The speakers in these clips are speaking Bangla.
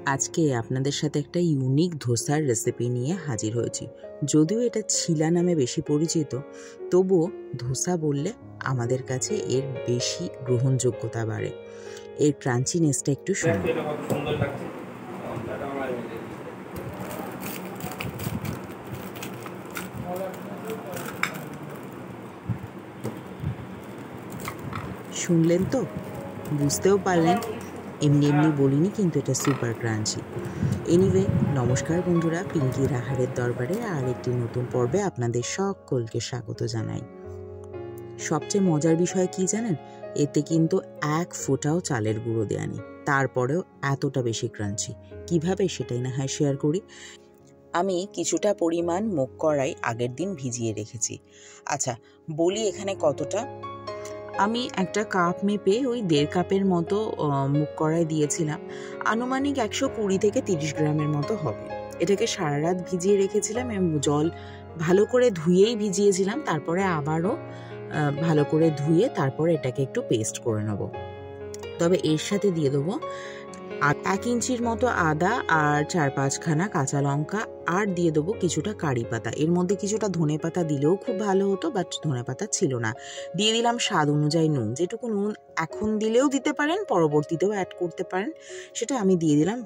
আজকে আপনাদের সাথে একটা ইউনিক ধোসার রেসিপি নিয়ে হাজির হয়েছি। যদিও এটা ছিলা নামে বেশি পরিচিত, তবুও ধোসা বললে আমাদের কাছে এর বেশি গ্রহণযোগ্যতা বাড়ে। এর ক্রাঞ্চিনেসটা একটু শুনুন। শুনলেন তো, বুঝতেও পারলেন, এমনি এমনি বলিনি, কিন্তু এটা সুপার ক্রাঞ্চি। এনিওয়ে, নমস্কার বন্ধুরা, পিঙ্কির আহারের দরবারে আর একটি নতুন পর্বে আপনাদের সকলকে স্বাগত জানাই। সবচেয়ে মজার বিষয় কি জানেন? এতে কিন্তু এক ফোঁটাও চালের গুঁড়ো দেয়া নেই, তারপরেও এতটা বেশি ক্রাঞ্চি। কিভাবে সেটাই না হয় শেয়ার করি। আমি কিছুটা পরিমাণ মুগ কড়াই আগের দিন ভিজিয়ে রেখেছি। আচ্ছা, বলি এখানে কতটা। আমি একটা কাপ মেপে ওই 1.5 কাপের মতো মুগ কড়াই দিয়েছিলাম। আনুমানিক 120 থেকে 30 গ্রামের মতো হবে। এটাকে সারা রাত ভিজিয়ে রেখেছিলাম এবং জল ভালো করে ধুয়েই ভিজিয়েছিলাম। তারপরে আবারও ভালো করে ধুয়ে তারপরে এটাকে একটু পেস্ট করে নেব। তবে এর সাথে দিয়ে দেবো 1 ইঞ্চির মতো আদা আর 4-5 খানা কাঁচা লঙ্কা, আর দিয়ে দেবো কিছুটা কারি পাতা। এর মধ্যে কিছুটা ধনে পাতা দিলেও খুব ভালো হতো, বাট ধনে পাতা ছিল না। দিয়ে দিলাম স্বাদ অনুযায়ী নুন। যেটুকু নুন এখন দিলেও দিতে পারেন, পরবর্তীতেও অ্যাড করতে পারেন, সেটা আমি দিয়ে দিলাম,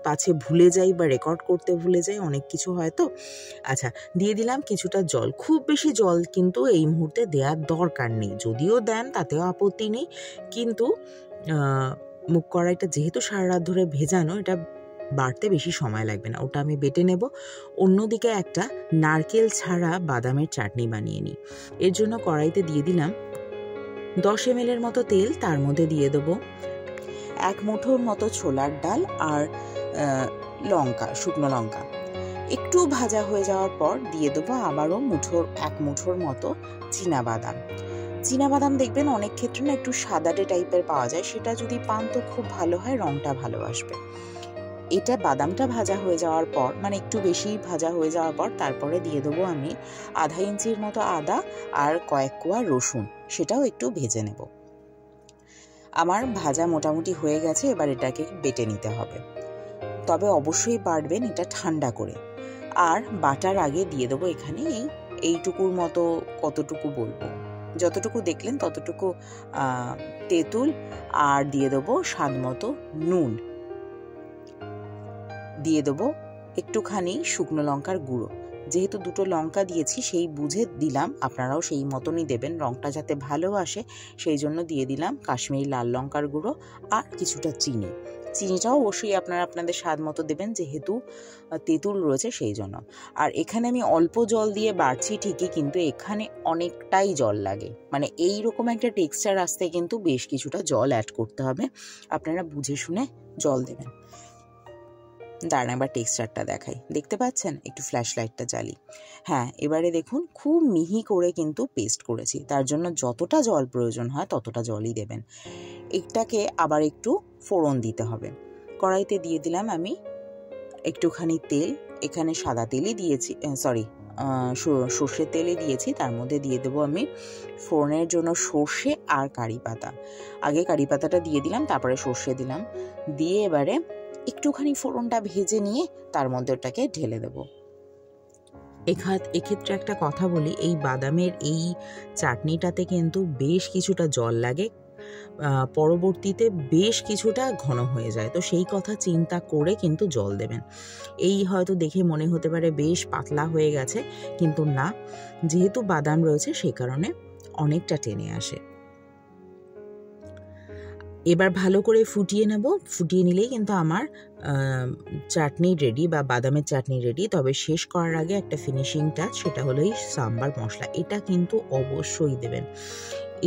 পাছে ভুলে যাই বা রেকর্ড করতে ভুলে যাই, অনেক কিছু হয় তো। আচ্ছা, দিয়ে দিলাম কিছুটা জল। খুব বেশি জল কিন্তু এই মুহূর্তে দেওয়ার দরকার নেই, যদিও দেন তাতেও আপত্তি নেই, কিন্তু মুগ কড়াইটা যেহেতু সারা রাত ধরে ভেজানো, এটা বাড়তে বেশি সময় লাগবে না, ওটা আমি বেটে নেব। অন্যদিকে একটা নারকেল ছাড়া বাদামের চাটনি বানিয়ে নিই। এর জন্য কড়াইতে দিয়ে দিলাম 10 ml এর মতো তেল। তার মধ্যে দিয়ে দেবো 1 মুঠোর মতো ছোলার ডাল আর লঙ্কা, শুকনো লঙ্কা। একটু ভাজা হয়ে যাওয়ার পর দিয়ে দেবো আবারও 1 মুঠোর মতো চীনাবাদাম। চীনাবাদাম দেখবেন অনেক ক্ষেত্রে না একটু সাদাটে টাইপের পাওয়া যায়, সেটা যদি পান তো খুব ভালো হয়, রংটা ভালো আসবে। এটা বাদামটা ভাজা হয়ে যাওয়ার পর, মানে একটু বেশি ভাজা হয়ে যাওয়ার পর, তারপরে দিয়ে দেবো আমি 1/2 ইঞ্চির মতো আদা আর কয়েক কোয়া রসুন, সেটাও একটু ভেজে নেব। আমার ভাজা মোটামুটি হয়ে গেছে, এবার এটাকে বেটে নিতে হবে। তবে অবশ্যই বাটবেন এটা ঠান্ডা করে। আর বাটার আগে দিয়ে দেবো এখানে এইটুকুর মতো, কতটুকু বলবো, যতটুকু দেখলেন ততটুকু তেঁতুল, আর দিয়ে দেবো স্বাদ মতো নুন, দিয়ে দেবো একটুখানি শুকনো লঙ্কার গুঁড়ো। যেহেতু 2টো লঙ্কা দিয়েছি সেই বুঝে দিলাম, আপনারাও সেই মতনই দেবেন, রংটা যাতে ভালো আসে সেই জন্য দিয়ে দিলাম কাশ্মীরি লাল লঙ্কার গুঁড়ো আর কিছুটা চিনি। চিনিটাও অবশ্যই আপনারা আপনাদের স্বাদ মতো দেবেন, যেহেতু তেঁতুল রয়েছে সেই জন্য। আর এখানে আমি অল্প জল দিয়ে বাড়ছি ঠিকই, কিন্তু এখানে অনেকটাই জল লাগে, মানে এই রকম একটা টেক্সচার আসতে কিন্তু বেশ কিছুটা জল অ্যাড করতে হবে। আপনারা বুঝে শুনে জল দেবেন। দাঁড়ান একবার টেক্সচারটা দেখাই, দেখতে পাচ্ছেন? একটু ফ্ল্যাশ লাইটটা জ্বালি। হ্যাঁ, এবারে দেখুন খুব মিহি করে কিন্তু পেস্ট করেছি, তার জন্য যতটা জল প্রয়োজন হয় ততটা জলই দেবেন। এটাকে আবার একটু ফোড়ন দিতে হবে। কড়াইতে দিয়ে দিলাম আমি একটুখানি তেল, এখানে সাদা তেলই দিয়েছি, সর্ষের তেলই দিয়েছি। তার মধ্যে দিয়ে দেবো আমি ফোড়নের জন্য সর্ষে আর কারি পাতা। আগে কারি পাতাটা দিয়ে দিলাম, তারপরে সর্ষে দিলাম, দিয়ে এবারে একটুখানি ফোড়নটা ভেজে নিয়ে তার মধ্যে ওটাকে ঢেলে দেবো। এক্ষেত্রে একটা কথা বলি, এই বাদামের এই চাটনিটাতে কিন্তু বেশ কিছুটা জল লাগে, পরবর্তীতে বেশ কিছুটা ঘন হয়ে যায়, তো সেই কথা চিন্তা করে কিন্তু জল দেবেন। এই হয়তো দেখে মনে হতে পারে বেশ পাতলা হয়ে গেছে, কিন্তু না, যেহেতু বাদাম রয়েছে সেই কারণে অনেকটা টেনে আসে। এবার ভালো করে ফুটিয়ে নেব। ফুটিয়ে নিলেই কিন্তু আমার চাটনি রেডি, বা বাদামের চাটনি রেডি। তবে শেষ করার আগে একটা ফিনিশিং টাচ, সেটা হলো এই সাম্বার মশলা। এটা কিন্তু অবশ্যই দেবেন।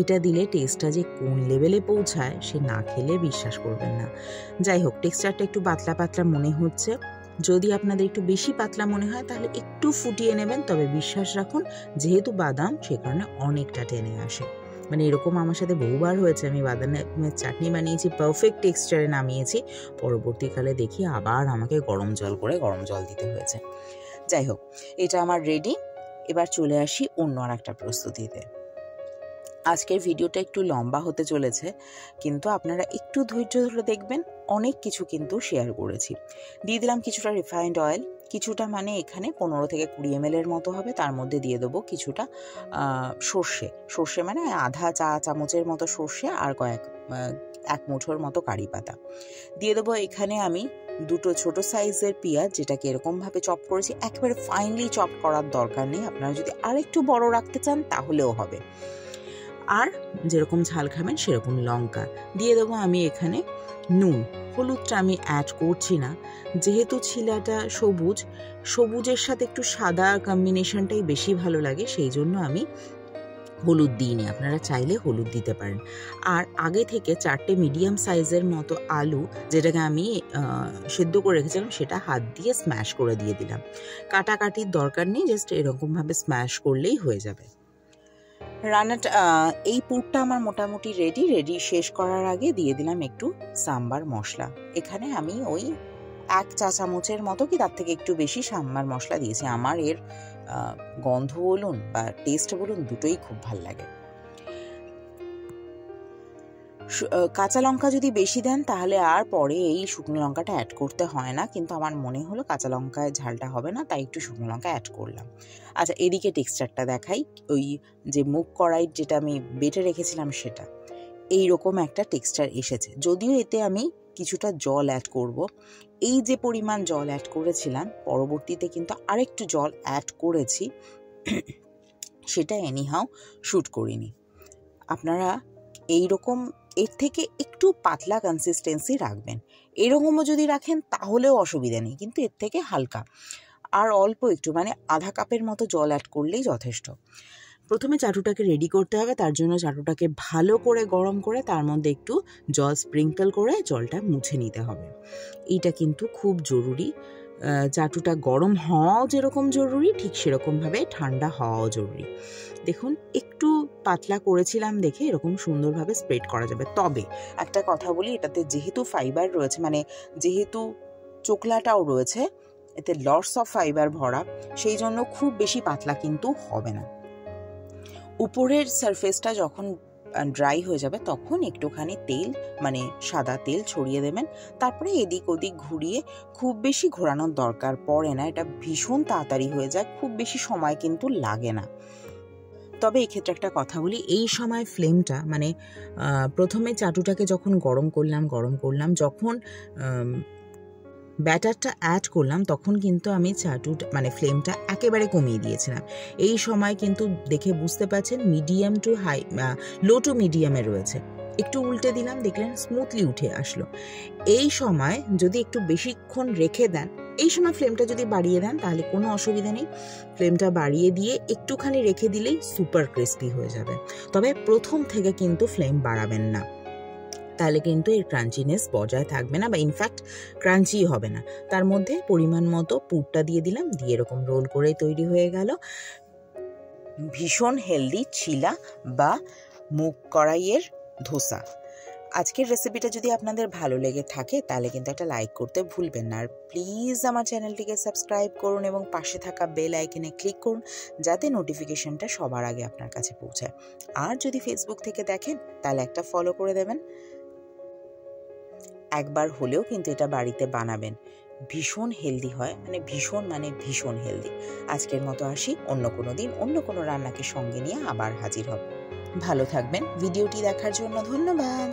এটা দিলে টেস্টটা যে কোন লেভেলে পৌঁছায় সে না খেলে বিশ্বাস করবেন না। যাই হোক, টেক্সচারটা একটু পাতলা পাতলা মনে হচ্ছে। যদি আপনাদের একটু বেশি পাতলা মনে হয় তাহলে একটু ফুটিয়ে নেবেন, তবে বিশ্বাস রাখুন যেহেতু বাদাম সে কারণে অনেকটা টেনে আসে। মানে এরকম আমার সাথে বহুবার হয়েছে, আমি বাদামের চাটনি বানিয়েছি, পারফেক্ট টেক্সচারে নামিয়েছি, পরবর্তীকালে দেখি আবার আমাকে গরম জল দিতে হয়েছে। যাই হোক, এটা আমার রেডি। এবার চলে আসি অন্য আর একটা প্রস্তুতিতে। আজকের ভিডিওটা একটু লম্বা হতে চলেছে, কিন্তু আপনারা একটু ধৈর্য ধরে দেখবেন, অনেক কিছু কিন্তু শেয়ার করেছি। দিয়ে দিলাম কিছুটা রিফাইন্ড অয়েল, কিছুটা মানে এখানে 15 থেকে 20 ml এর মতো হবে। তার মধ্যে দিয়ে দেবো কিছুটা সর্ষে মানে আধা চা চামচের মতো সর্ষে, আর এক মুঠোর মতো কারি পাতা দিয়ে দেবো। এখানে আমি দুটো ছোট সাইজের পেঁয়াজ, যেটাকে এরকমভাবে চপ করেছি। একেবারে ফাইনলি চপ করার দরকার নেই, আপনারা যদি আরেকটু বড় রাখতে চান তাহলেও হবে। আর যেরকম ঝাল খাবেন সেরকম লঙ্কা দিয়ে দেবো। আমি এখানে নুন, হলুদটা আমি অ্যাড করছি না, যেহেতু ছিলাটা সবুজের সাথে একটু সাদা কম্বিনেশনটাই বেশি ভালো লাগে, সেই জন্য আমি হলুদ দিইনি। আপনারা চাইলে হলুদ দিতে পারেন। আর আগে থেকে 4টে মিডিয়াম সাইজের মতো আলু, যেটাকে আমি সেদ্ধ করে রেখেছিলাম, সেটা হাত দিয়ে স্ম্যাশ করে দিয়ে দিলাম। কাটাকাটির দরকার নেই, জাস্ট এরকমভাবে স্ম্যাশ করলেই হয়ে যাবে। রান্নাটা এই পুরটা আমার মোটামুটি রেডি শেষ করার আগে দিয়ে দিলাম একটু সাম্বার মশলা। এখানে আমি ওই 1 চা চামচের মতো কি তার থেকে একটু বেশি সাম্বার মশলা দিয়েছি। আমার এর গন্ধ বলুন বা টেস্ট বলুন, দুটোই খুব ভাল লাগে। কাঁচা লঙ্কা যদি বেশি দেন তাহলে আর পরে এই শুকনো লঙ্কাটা অ্যাড করতে হয় না, কিন্তু আমার মনে হলো কাঁচা লঙ্কায় ঝালটা হবে না, তাই একটু শুকনো লঙ্কা অ্যাড করলাম। আচ্ছা, এদিকে টেক্সচারটা দেখাই। ওই যে মুগ কড়াই যেটা আমি বেটে রেখেছিলাম, সেটা এইরকম একটা টেক্সচার এসেছে। যদিও এতে আমি কিছুটা জল অ্যাড করব। এই যে পরিমাণ জল অ্যাড করেছিলাম, পরবর্তীতে কিন্তু আরেকটু জল অ্যাড করেছি, সেটা এনিহাও শ্যুট করিনি। আপনারা এইরকম এর থেকে একটু পাতলা কনসিস্টেন্সি রাখবেন। এরকমও যদি রাখেন তাহলেও অসুবিধা নেই, কিন্তু এর থেকে হালকা আর অল্প একটু মানে আধা কাপের মতো জল অ্যাড করলেই যথেষ্ট। প্রথমে চাটুটাকে রেডি করতে হবে। তার জন্য চাটুটাকে ভালো করে গরম করে তার মধ্যে একটু জল স্প্রিঙ্কল করে জলটা মুছে নিতে হবে। এইটা কিন্তু খুব জরুরি। চাটুটা গরম হওয়াও যেরকম জরুরি, ঠিক সেরকমভাবে ঠান্ডা হওয়াও জরুরি। দেখুন, একটু পাতলা করেছিলাম দেখে এরকম সুন্দরভাবে স্প্রেড করা যাবে। তবে একটা কথা বলি, এটাতে যেহেতু ফাইবার রয়েছে, মানে যেহেতু চোকলাটাও রয়েছে, এতে লটস অফ ফাইবার ভরা, সেই জন্য খুব বেশি পাতলা কিন্তু হবে না। উপরের সারফেসটা যখন ড্রাই হয়ে যাবে তখন একটুখানি তেল মানে সাদা তেল ছড়িয়ে দেবেন। তারপরে এদিক ওদিক ঘুরিয়ে, খুব বেশি ঘোরানোর দরকার পড়ে না, এটা ভীষণ তাড়াতাড়ি হয়ে যায়, খুব বেশি সময় কিন্তু লাগে না। তবে এক্ষেত্রে একটা কথা বলি, এই সময় ফ্লেমটা মানে প্রথমে চাটুটাকে যখন গরম করলাম, যখন ব্যাটারটা অ্যাড করলাম তখন কিন্তু আমি মানে ফ্লেমটা একেবারে কমিয়ে দিয়েছিলাম। এই সময় কিন্তু দেখে বুঝতে পারছেন medium to high, low to মিডিয়ামে রয়েছে। একটু উল্টে দিলাম, দেখলেন স্মুথলি উঠে আসলো। এই সময় যদি একটু বেশিক্ষণ রেখে দেন, এই সময় ফ্লেমটা যদি বাড়িয়ে দেন তাহলে কোনো অসুবিধা নেই। ফ্লেমটা বাড়িয়ে দিয়ে একটুখানি রেখে দিলেই সুপার ক্রিস্পি হয়ে যাবে। তবে প্রথম থেকে কিন্তু ফ্লেম বাড়াবেন না, তাহলে কিন্তু এর ক্রাঞ্চিনেস বজায় থাকবে না, বা ইনফ্যাক্ট ক্রাঞ্চি হবে না। তার মধ্যে পরিমাণ মতো পুরটা দিয়ে দিলাম, দিয়ে এরকম রোল করে তৈরি হয়ে গেল ভীষণ হেলদি চিলা বা মুগ কড়াইয়ের ধোসা। আজকের রেসিপিটা যদি আপনাদের ভালো লেগে থাকে তাহলে কিন্তু একটা লাইক করতে ভুলবেন না। আর প্লিজ আমার চ্যানেলটিকে সাবস্ক্রাইব করুন এবং পাশে থাকা বেল আইকনে ক্লিক করুন, যাতে নোটিফিকেশনটা সবার আগে আপনার কাছে পৌঁছায়। আর যদি ফেসবুক থেকে দেখেন তাহলে একটা ফলো করে দেবেন। একবার হলেও কিন্তু এটা বাড়িতে বানাবেন, ভীষণ হেলদি হয়, মানে ভীষণ হেলদি। আজকের মতো আসি, অন্য কোনো দিন অন্য কোনো রান্নাকে সঙ্গে নিয়ে আবার হাজির হব। ভালো থাকবেন। ভিডিওটি দেখার জন্য ধন্যবাদ।